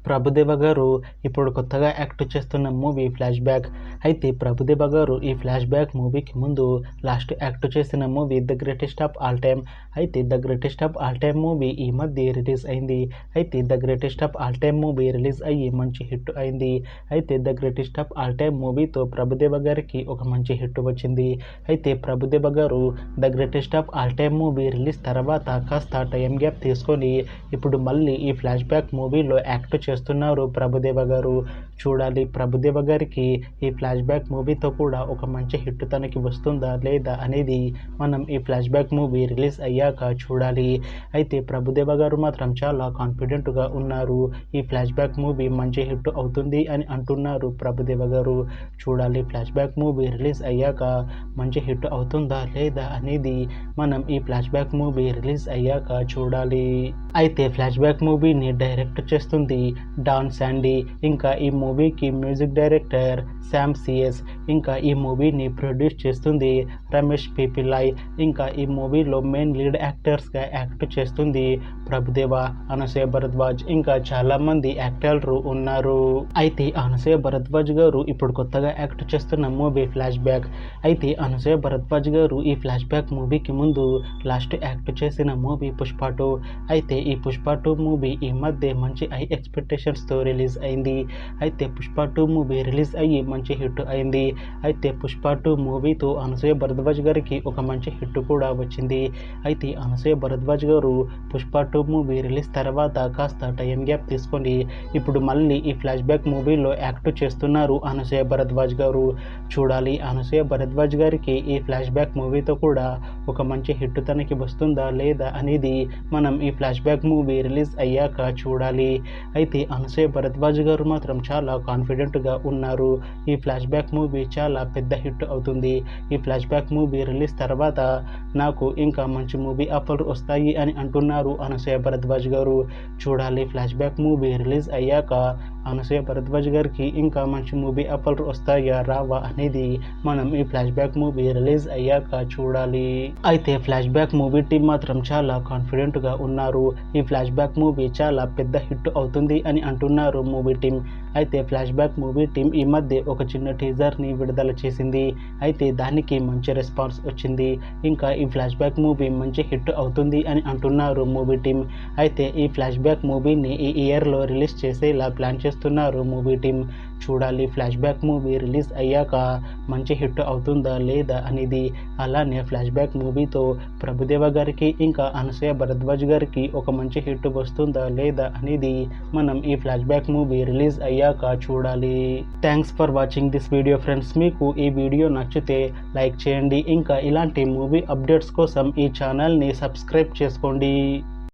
ప్రభుదేవ గారు ఇప్పుడు కొత్తగా యాక్ట్ చేస్తున్న మూవీ ఫ్లాష్ బ్యాక్. అయితే ప్రభుదేవ గారు ఈ ఫ్లాష్ బ్యాక్ మూవీకి ముందు లాస్ట్ యాక్ట్ చేసిన movie the greatest of all time. అయితే the greatest of all time movie ఈ మధ్య రిలీజ్ అయింది. అయితే the greatest of all time movie release అయ్యి మంచి హిట్ అయింది. అయితే the greatest of all time మూవీతో ప్రభుదేవ గారికి ఒక మంచి హిట్ వచ్చింది. అయితే ప్రభుదేవ గారు the greatest of all time movie release తర్వాత కాస్త టైం గ్యాప్ తీసుకొని ఇప్పుడు మళ్ళీ ఈ ఫ్లాష్ బ్యాక్ మూవీలో యాక్ట్ చేస్తున్నారు ప్రభుదేవ గారు. చూడాలి ప్రభుదేవ గారికి ఈ ఫ్లాష్ బ్యాక్ మూవీతో కూడా ఒక మంచి హిట్ తనకి వస్తుందా లేదా అనేది మనం ఈ ఫ్లాష్ బ్యాక్ మూవీ రిలీజ్ అయ్యాక చూడాలి. అయితే ప్రభుదేవ గారు మాత్రం చాలా కాన్ఫిడెంట్గా ఉన్నారు. ఈ ఫ్లాష్ బ్యాక్ మూవీ మంచి హిట్ అవుతుంది అని అంటున్నారు ప్రభుదేవ గారు. చూడాలి ఫ్లాష్ బ్యాక్ మూవీ రిలీజ్ అయ్యాక మంచి హిట్ అవుతుందా లేదా అనేది మనం ఈ ఫ్లాష్ బ్యాక్ మూవీ రిలీజ్ అయ్యాక చూడాలి. అయితే ఫ్లాష్ బ్యాక్ మూవీని డైరెక్ట్ చేస్తుంది డాన్ శాండీ. ఇంకా ఈ మూవీకి మ్యూజిక్ డైరెక్టర్ శామ్ సిఎస్. ఇంకా ఈ మూవీని ప్రొడ్యూస్ చేస్తుంది రమేష్ పీపిలాయ్. ఇంకా ఈ మూవీలో మెయిన్ లీడ్ యాక్టర్స్గా యాక్ట్ చేస్తుంది ప్రభుదేవ, అనసూయ భరద్వాజ్, ఇంకా చాలామంది యాక్టర్లు ఉన్నారు. అయితే అనసూయ భరద్వాజ్ గారు ఇప్పుడు కొత్తగా యాక్ట్ చేస్తున్న మూవీ ఫ్లాష్ బ్యాక్. అయితే అనసూయ భరద్వాజ్ గారు ఈ ఫ్లాష్ బ్యాక్ మూవీకి ముందు లాస్ట్ యాక్ట్ చేసిన మూవీ పుష్ప 2. అయితే ఈ పుష్ప 2 మూవీ ఈ మధ్య మంచి హై ఎక్స్పెక్టేషన్స్తో రిలీజ్ అయింది. అయితే పుష్ప 2 మూవీ రిలీజ్ అయ్యి మంచి హిట్ అయింది. అయితే పుష్ప 2 మూవీతో అనసూయ భరద్వాజ్ గారికి ఒక మంచి హిట్ కూడా వచ్చింది. అయితే అనసూయ భరద్వాజ్ గారు పుష్ప 2 మూవీ రిలీజ్ తర్వాత కాస్త టైం గ్యాప్ తీసుకొని ఇప్పుడు మళ్ళీ ఈ ఫ్లాష్ బ్యాక్ మూవీలో యాక్ట్ చేస్తున్నారు అనసూయ భరద్వాజ్ గారు. చూడాలి అనసూయ భరద్వాజ్ గారికి ఈ ఫ్లాష్ బ్యాక్ మూవీతో కూడా ఒక మంచి హిట్ తనకి వస్తుందా లేదా అనేది మనం ఈ ఫ్లాష్ బ్యాక్ మూవీ రిలీజ్ అయ్యాక చూడాలి. అయితే అనసూయ భరద్వాజ్ గారు మాత్రం చాలా కాన్ఫిడెంట్గా ఉన్నారు. ఈ ఫ్లాష్ బ్యాక్ మూవీ చాలా పెద్ద హిట్ అవుతుంది. ఈ ఫ్లాష్ బ్యాక్ మూవీ రిలీజ్ తర్వాత నాకు ఇంకా మంచి మూవీ ఆఫర్ వస్తాయి అని అంటున్నారు అనసూయ భరద్వాజ్ గారు. చూడాలి ఫ్లాష్ బ్యాక్ మూవీ రిలీజ్ అయ్యాక అనసూయ భరద్వాజ్ గారికి ఇంకా మంచి మూవీ ఆఫర్ వస్తాయా రావా అనేది మనం ఈ ఫ్లాష్ బ్యాక్ మూవీ రిలీజ్ అయ్యాక చూడాలి. అయితే ఫ్లాష్ బ్యాక్ మూవీ టీం మాత్రం చాలా కాన్ఫిడెంట్గా ఉన్నారు. ఈ ఫ్లాష్ బ్యాక్ మూవీ చాలా పెద్ద హిట్ అవుతుంది అని అంటున్నారు మూవీ టీం. అయితే ఫ్లాష్ బ్యాక్ మూవీ టీం ఈ మధ్య ఒక చిన్న టీజర్ని విడుదల చేసింది. అయితే దానికి మంచి రెస్పాన్స్ వచ్చింది. ఇంకా ఈ ఫ్లాష్ బ్యాక్ మూవీ మంచి హిట్ అవుతుంది అని అంటున్నారు మూవీ టీం. అయితే ఈ ఫ్లాష్ బ్యాక్ మూవీని ఈ ఇయర్లో రిలీజ్ చేసేలా ప్లాన్ చేస్తున్నారు మూవీ టీం. చూడాలి ఫ్లాష్ బ్యాక్ మూవీ రిలీజ్ అయ్యాక మంచి హిట్ అవుతుందా లేదా అనేది. అలానే ఫ్లాష్ బ్యాక్ మూవీతో ప్రభుదేవ గారికి ఇంకా అనసూయ భరద్వాజ్ గారికి ఒక మంచి హిట్ వస్తుందా లేదా అనేది మనం ఈ ఫ్లాష్ బ్యాక్ మూవీ రిలీజ్ అయ్యాక చూడాలి. Thanks for watching this video friends. మీకు ఈ వీడియో నచ్చితే లైక్ చేయండి. ఇంకా ఇలాంటి మూవీ అప్డేట్స్ కోసం ఈ ఛానల్ని సబ్స్క్రైబ్ చేసుకోండి.